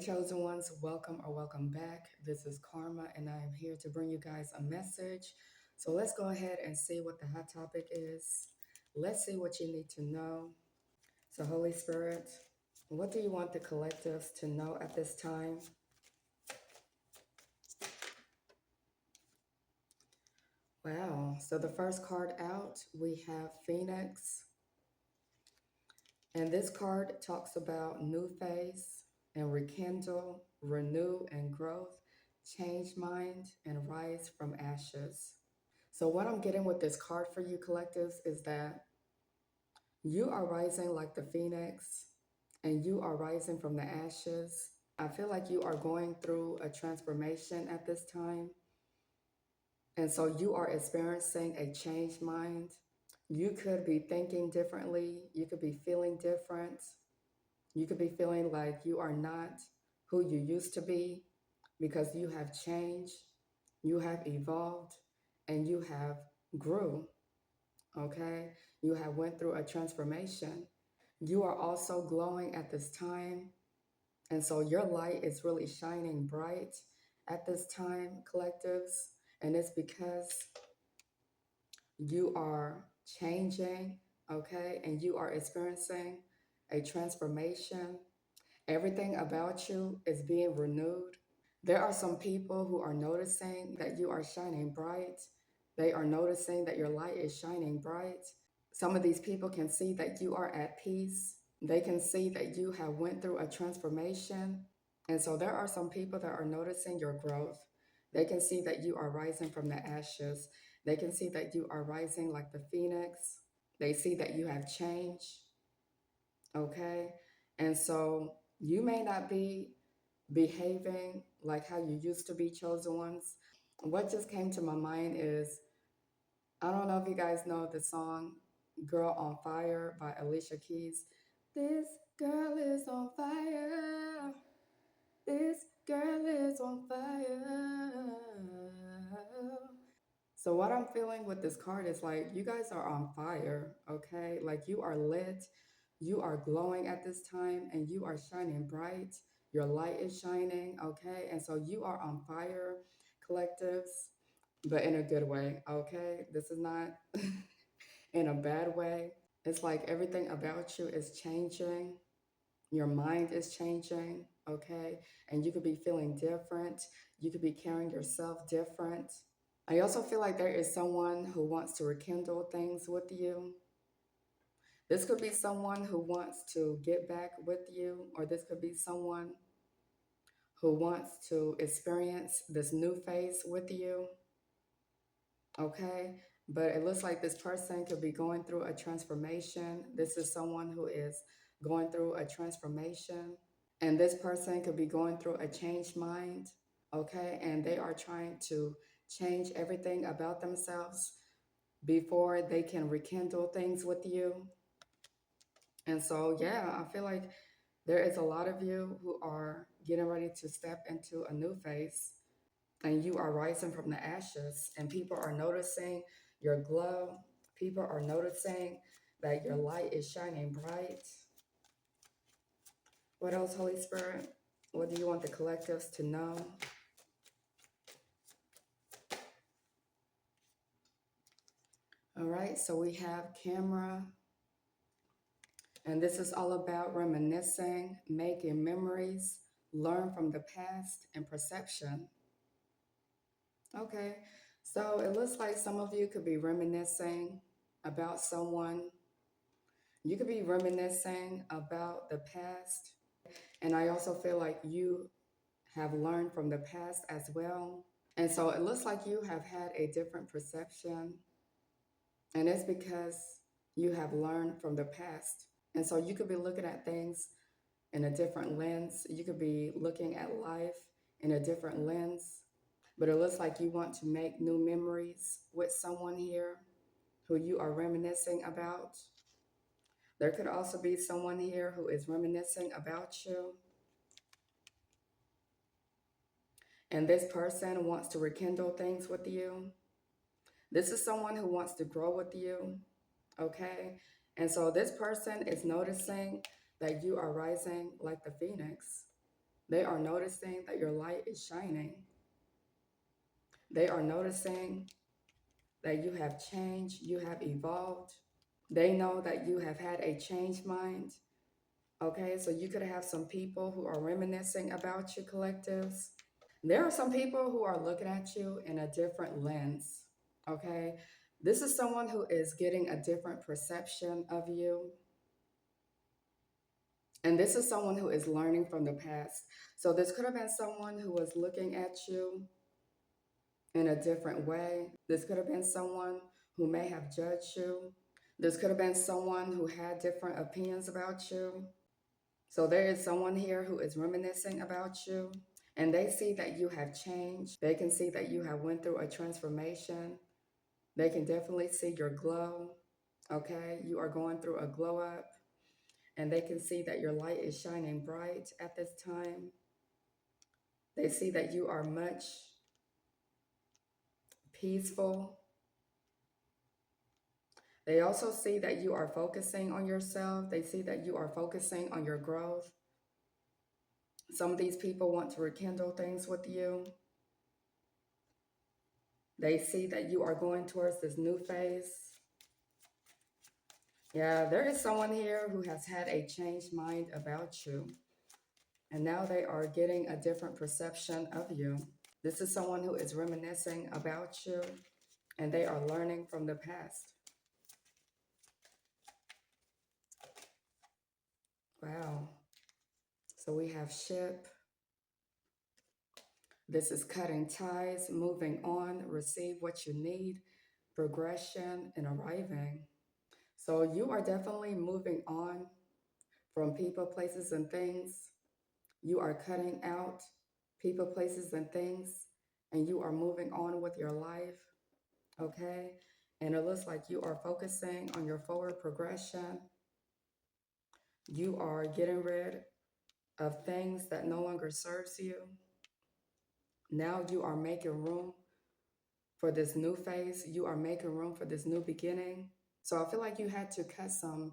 chosen ones, welcome or welcome back. This is Karma, and I am here to bring you guys a message. So let's go ahead and see what the hot topic is. Let's see what you need to know. So, Holy Spirit, what do you want the collectives to know at this time? Wow. So, the first card out, we have Phoenix. And this card talks about new phase and rekindle, renew and growth, change mind, and rise from ashes. So, what I'm getting with this card for you, collectives, is that you are rising like the phoenix and you are rising from the ashes. I feel like you are going through a transformation at this time. And so, you are experiencing a changed mind. You could be thinking differently, you could be feeling different. You could be feeling like you are not who you used to be because you have changed, you have evolved, and you have grew, okay? You have went through a transformation. You are also glowing at this time, and so your light is really shining bright at this time, collectives, and it's because you are changing, okay? And you are experiencing a transformation. Everything about you is being renewed. There are some people who are noticing that you are shining bright. They are noticing that your light is shining bright. Some of these people can see that you are at peace. They can see that you have went through a transformation. And so there are some people that are noticing your growth. They can see that you are rising from the ashes. They can see that you are rising like the phoenix. They see that you have changed. Okay. And so you may not be behaving like how you used to be, chosen ones. What just came to my mind is, I don't know if you guys know the song Girl on Fire by Alicia Keys. This girl is on fire. This girl is on fire. So what I'm feeling with this card is like you guys are on fire, okay? Like you are lit, you are glowing at this time, and you are shining bright. Your light is shining, okay? And so you are on fire, collectives, but in a good way, okay? This is not in a bad way. It's like everything about you is changing. Your mind is changing, okay? And you could be feeling different. You could be carrying yourself different. I also feel like there is someone who wants to rekindle things with you. This could be someone who wants to get back with you, or this could be someone who wants to experience this new phase with you. Okay. But it looks like this person could be going through a transformation. This is someone who is going through a transformation. And this person could be going through a changed mind. Okay. And they are trying to change everything about themselves before they can rekindle things with you. And so, yeah, I feel like there is a lot of you who are getting ready to step into a new phase and you are rising from the ashes, and people are noticing your glow. People are noticing that your light is shining bright. What else, Holy Spirit? What do you want the collectives to know? All right, so we have camera. And this is all about reminiscing, making memories, learn from the past, and perception. Okay, so it looks like some of you could be reminiscing about someone. You could be reminiscing about the past. And I also feel like you have learned from the past as well. And so it looks like you have had a different perception. And it's because you have learned from the past. And so you could be looking at things in a different lens. You could be looking at life in a different lens, but it looks like you want to make new memories with someone here who you are reminiscing about. There could also be someone here who is reminiscing about you. And this person wants to rekindle things with you. This is someone who wants to grow with you, okay? And so this person is noticing that you are rising like the phoenix. They are noticing that your light is shining. They are noticing that you have changed, you have evolved. They know that you have had a changed mind. Okay, so you could have some people who are reminiscing about you, collectives. There are some people who are looking at you in a different lens. Okay, this is someone who is getting a different perception of you. And this is someone who is learning from the past. So this could have been someone who was looking at you in a different way. This could have been someone who may have judged you. This could have been someone who had different opinions about you. So there is someone here who is reminiscing about you, and they see that you have changed. They can see that you have went through a transformation. They can definitely see your glow. Okay, you are going through a glow up, and they can see that your light is shining bright at this time. They see that you are much peaceful. They also see that you are focusing on yourself. They see that you are focusing on your growth. Some of these people want to rekindle things with you. They see that you are going towards this new phase. Yeah, there is someone here who has had a changed mind about you. And now they are getting a different perception of you. This is someone who is reminiscing about you, and they are learning from the past. Wow. So we have ship. This is cutting ties, moving on, receive what you need, progression, and arriving. So you are definitely moving on from people, places, and things. You are cutting out people, places, and things, and you are moving on with your life. Okay. And it looks like you are focusing on your forward progression. You are getting rid of things that no longer serves you. Now you are making room for this new phase. You are making room for this new beginning. So I feel like you had to cut some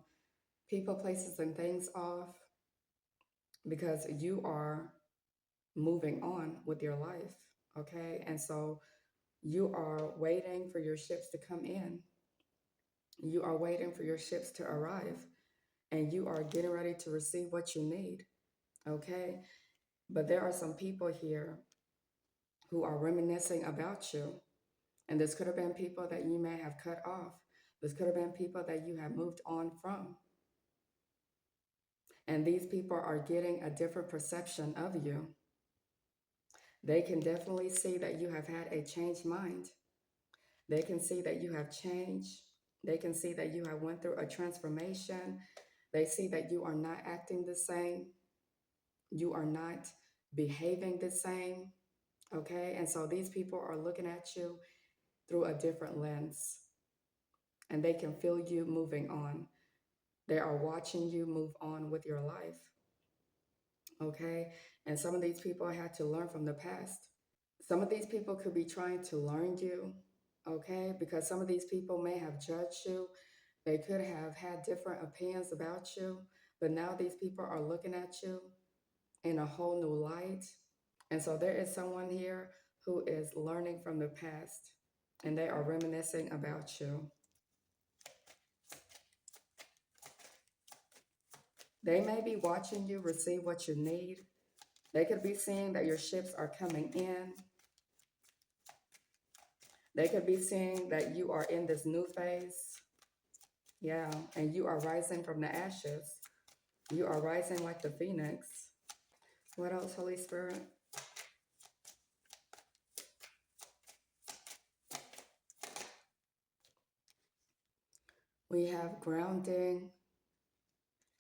people, places, and things off because you are moving on with your life. Okay. And so you are waiting for your ships to come in. You are waiting for your ships to arrive, and you are getting ready to receive what you need. Okay. But there are some people here who are reminiscing about you. And this could have been people that you may have cut off. This could have been people that you have moved on from. And these people are getting a different perception of you. They can definitely see that you have had a changed mind. They can see that you have changed. They can see that you have went through a transformation. They see that you are not acting the same. You are not behaving the same. Okay. And so these people are looking at you through a different lens, and they can feel you moving on. They are watching you move on with your life. Okay. And some of these people had to learn from the past. Some of these people could be trying to learn you. Okay. Because some of these people may have judged you. They could have had different opinions about you. But now these people are looking at you in a whole new light. And so there is someone here who is learning from the past, and they are reminiscing about you. They may be watching you receive what you need. They could be seeing that your ships are coming in. They could be seeing that you are in this new phase. Yeah, and you are rising from the ashes. You are rising like the phoenix. What else, Holy Spirit? We have grounding,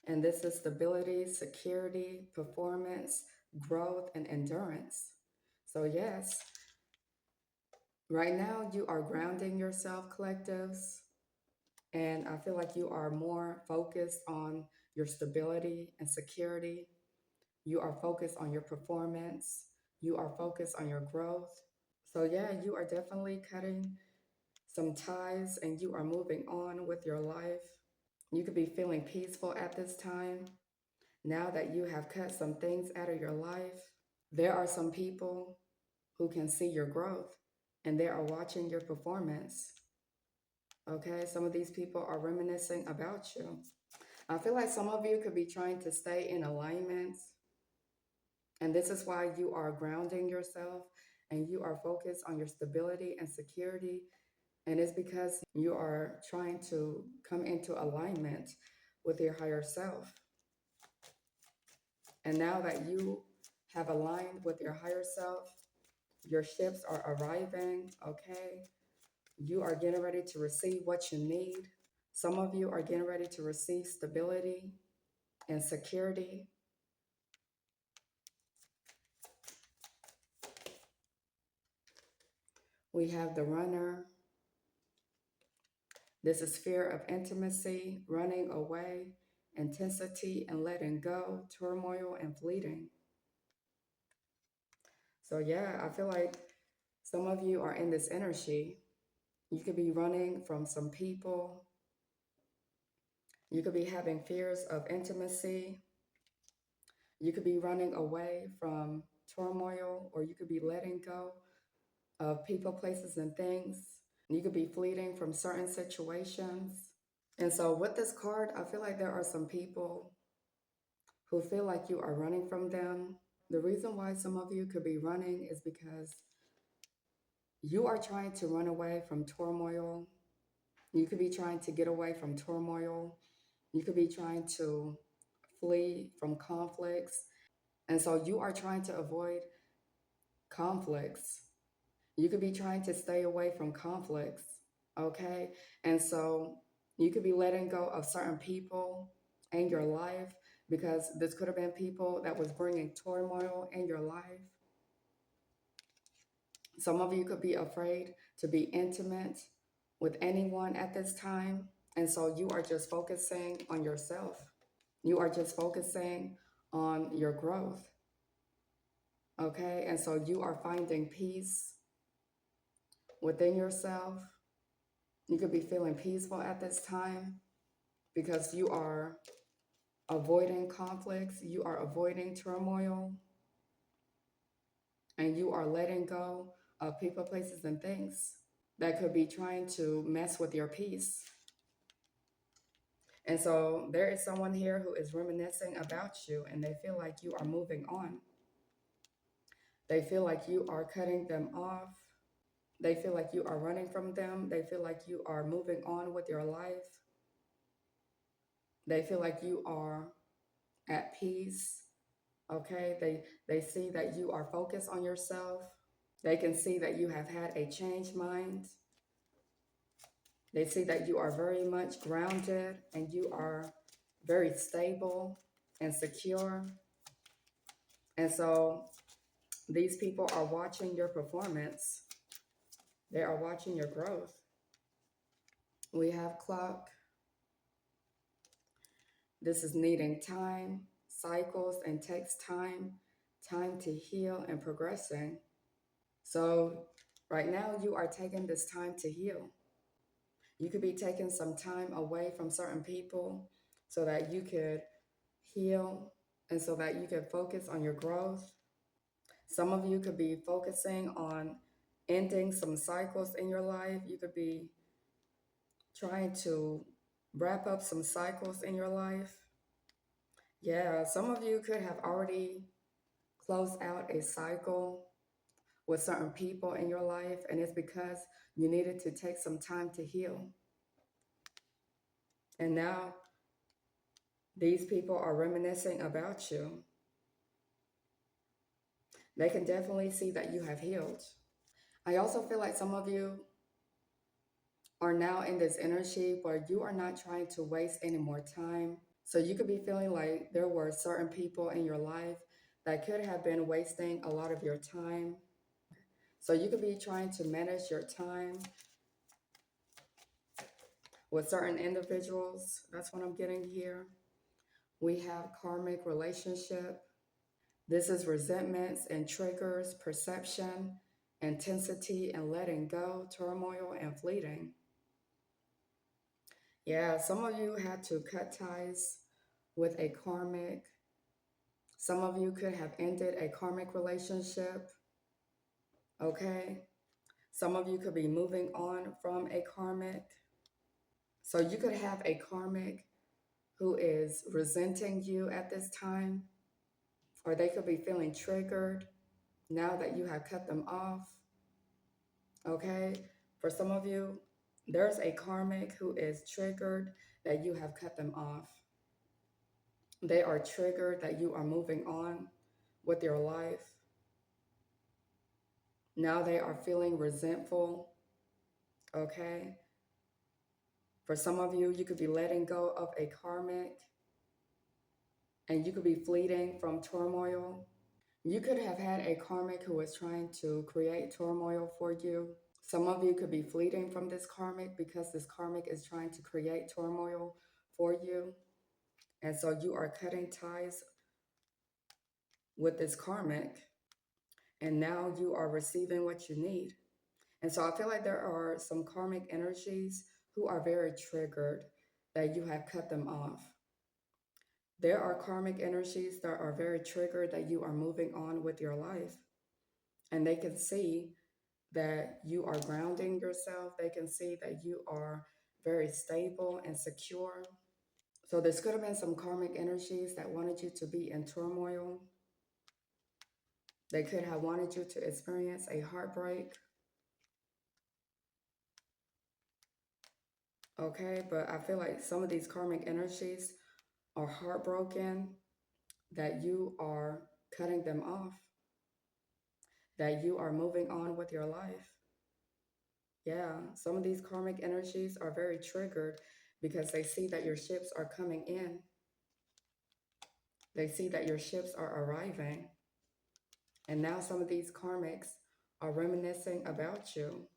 and this is stability, security, performance, growth, and endurance. So yes, right now you are grounding yourself, collectives. And I feel like you are more focused on your stability and security. You are focused on your performance. You are focused on your growth. So yeah, you are definitely cutting some ties, and you are moving on with your life. You could be feeling peaceful at this time. Now that you have cut some things out of your life, there are some people who can see your growth and they are watching your performance. Okay, some of these people are reminiscing about you. I feel like some of you could be trying to stay in alignment, and this is why you are grounding yourself and you are focused on your stability and security. And it's because you are trying to come into alignment with your higher self. And now that you have aligned with your higher self, your ships are arriving, okay? You are getting ready to receive what you need. Some of you are getting ready to receive stability and security. We have the runner. This is fear of intimacy, running away, intensity and letting go, turmoil and fleeting. So yeah, I feel like some of you are in this energy. You could be running from some people. You could be having fears of intimacy. You could be running away from turmoil, or you could be letting go of people, places, and things. You could be fleeing from certain situations. And so with this card, I feel like there are some people who feel like you are running from them. The reason why some of you could be running is because you are trying to run away from turmoil. You could be trying to get away from turmoil. You could be trying to flee from conflicts. And so you are trying to avoid conflicts. You could be trying to stay away from conflicts. Okay. And so you could be letting go of certain people in your life because this could have been people that was bringing turmoil in your life. Some of you could be afraid to be intimate with anyone at this time. And so you are just focusing on yourself. You are just focusing on your growth. Okay. And so you are finding peace within yourself. You could be feeling peaceful at this time because you are avoiding conflicts, you are avoiding turmoil, and you are letting go of people, places, and things that could be trying to mess with your peace. And so there is someone here who is reminiscing about you and they feel like you are moving on. They feel like you are cutting them off. They feel like you are running from them. They feel like you are moving on with your life. They feel like you are at peace. Okay, they see that you are focused on yourself. They can see that you have had a changed mind. They see that you are very much grounded and you are very stable and secure. And so these people are watching your performance. They are watching your growth. We have clock. This is needing time, cycles, and takes time, time to heal and progressing. So right now you are taking this time to heal. You could be taking some time away from certain people so that you could heal and so that you could focus on your growth. Some of you could be focusing on ending some cycles in your life. You could be trying to wrap up some cycles in your life. Yeah, some of you could have already closed out a cycle with certain people in your life, and it's because you needed to take some time to heal. And now these people are reminiscing about you. They can definitely see that you have healed. I also feel like some of you are now in this energy where you are not trying to waste any more time. So you could be feeling like there were certain people in your life that could have been wasting a lot of your time. So you could be trying to manage your time with certain individuals. That's what I'm getting here. We have karmic relationship. This is resentments and triggers, perception, intensity and letting go, turmoil and fleeting. Yeah, some of you had to cut ties with a karmic Some of you could have ended a karmic relationship, okay? Some of you could be moving on from a karmic. So you could have a karmic who is resenting you at this time, or they could be feeling triggered now that you have cut them off, okay? For some of you, there's a karmic who is triggered that you have cut them off. They are triggered that you are moving on with your life. Now they are feeling resentful, okay? For some of you, you could be letting go of a karmic and you could be fleeing from turmoil. You could have had a karmic who was trying to create turmoil for you. Some of you could be fleeting from this karmic because this karmic is trying to create turmoil for you. And so you are cutting ties with this karmic, and now you are receiving what you need. And so I feel like there are some karmic energies who are very triggered that you have cut them off. There are karmic energies that are very triggered that you are moving on with your life. And they can see that you are grounding yourself. They can see that you are very stable and secure. So this could have been some karmic energies that wanted you to be in turmoil. They could have wanted you to experience a heartbreak. Okay, but I feel like some of these karmic energies are heartbroken that you are cutting them off, that you are moving on with your life. Yeah, some of these karmic energies are very triggered because they see that your ships are coming in. They see that your ships are arriving. And now some of these karmics are reminiscing about you.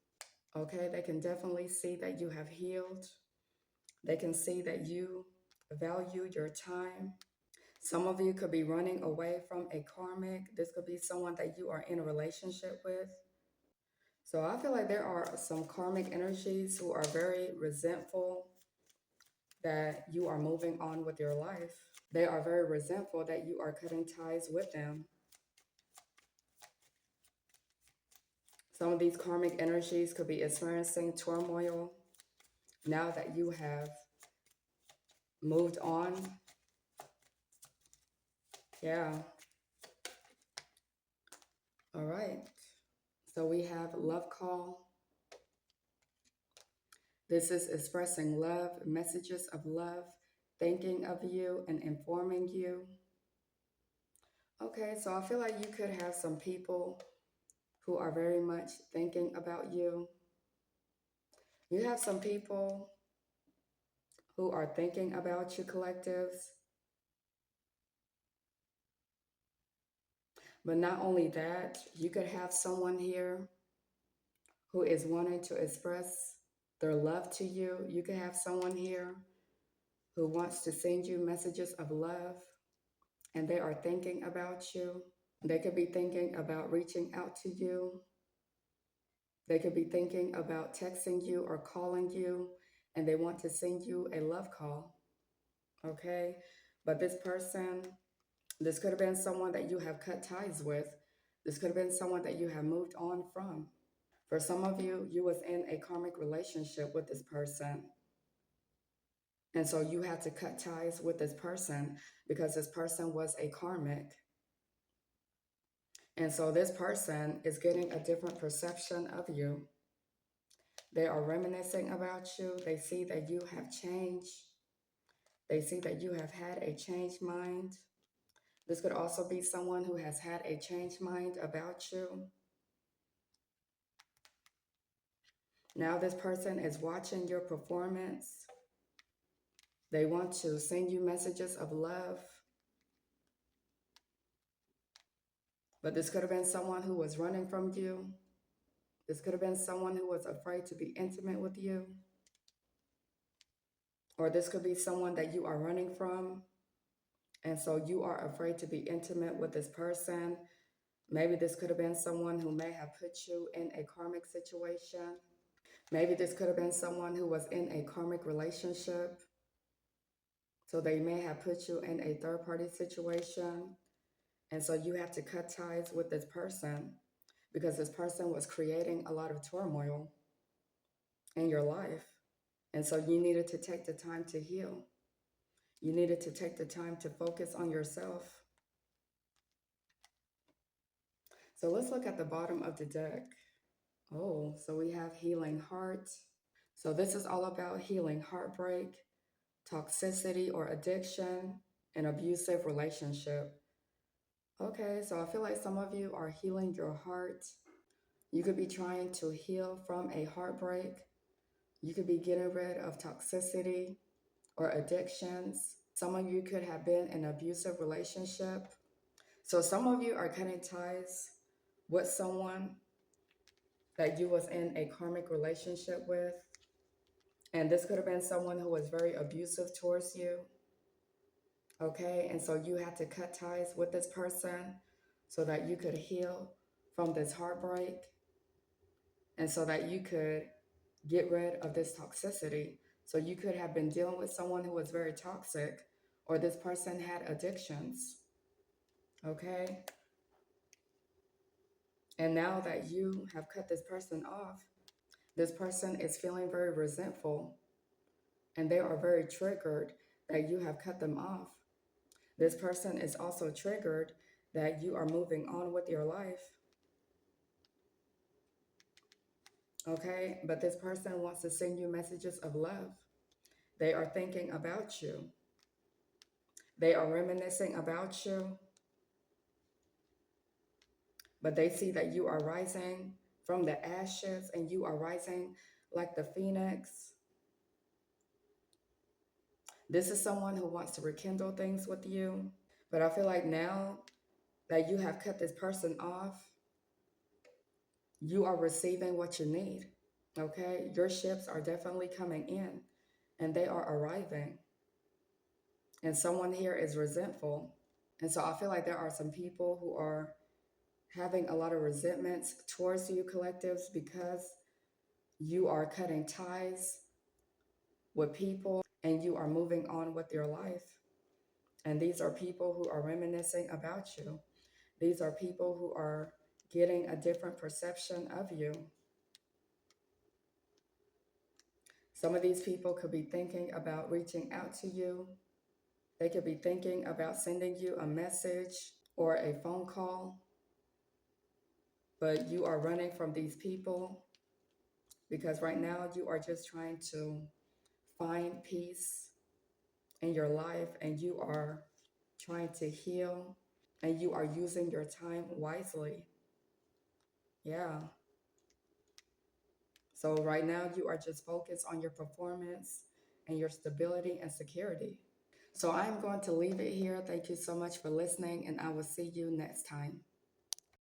Okay, they can definitely see that you have healed. They can see that you value your time. Some of you could be running away from a karmic. This could be someone that you are in a relationship with. So I feel like there are some karmic energies who are very resentful that you are moving on with your life. They are very resentful that you are cutting ties with them. Some of these karmic energies could be experiencing turmoil now that you have moved on. Yeah. All right. So we have love call. This is expressing love, messages of love, thinking of you and informing you. Okay, so I feel like you could have some people who are very much thinking about you. You have some people who are thinking about you, collectives. But not only that, you could have someone here who is wanting to express their love to you. You could have someone here who wants to send you messages of love and they are thinking about you. They could be thinking about reaching out to you. They could be thinking about texting you or calling you and they want to send you a love call. Okay? But this person, this could have been someone that you have cut ties with. This could have been someone that you have moved on from. For some of you, you was in a karmic relationship with this person. And so you had to cut ties with this person because this person was a karmic. And so this person is getting a different perception of you. They are reminiscing about you. They see that you have changed. They see that you have had a changed mind. This could also be someone who has had a changed mind about you. Now this person is watching your performance. They want to send you messages of love. But this could have been someone who was running from you. This could have been someone who was afraid to be intimate with you. Or this could be someone that you are running from. And so you are afraid to be intimate with this person. Maybe this could have been someone who may have put you in a karmic situation. Maybe this could have been someone who was in a karmic relationship. So they may have put you in a third-party situation. And so you have to cut ties with this person because this person was creating a lot of turmoil in your life. And so you needed to take the time to heal. You needed to take the time to focus on yourself. So let's look at the bottom of the deck. Oh, so we have healing heart. So this is all about healing heartbreak, toxicity or addiction, an abusive relationship. Okay, so I feel like some of you are healing your heart. You could be trying to heal from a heartbreak. You could be getting rid of toxicity or addictions. Some of you could have been in an abusive relationship. So some of you are cutting ties with someone that you was in a karmic relationship with. And this could have been someone who was very abusive towards you. Okay, and so you had to cut ties with this person so that you could heal from this heartbreak and so that you could get rid of this toxicity. So you could have been dealing with someone who was very toxic, or this person had addictions. Okay, and now that you have cut this person off, this person is feeling very resentful and they are very triggered that you have cut them off. This person is also triggered that you are moving on with your life. Okay, but this person wants to send you messages of love. They are thinking about you. They are reminiscing about you, but they see that you are rising from the ashes and you are rising like the phoenix. This is someone who wants to rekindle things with you, but I feel like now that you have cut this person off, you are receiving what you need. Okay, your ships are definitely coming in and they are arriving. And someone here is resentful. And so I feel like there are some people who are having a lot of resentments towards you, collectives, because you are cutting ties with people and you are moving on with your life. And these are people who are reminiscing about you. These are people who are getting a different perception of you. Some of these people could be thinking about reaching out to you. They could be thinking about sending you a message or a phone call, but you are running from these people because right now you are just trying to find peace in your life and you are trying to heal and you are using your time wisely. Yeah. So right now you are just focused on your performance and your stability and security. So I'm going to leave it here. Thank you so much for listening and I will see you next time.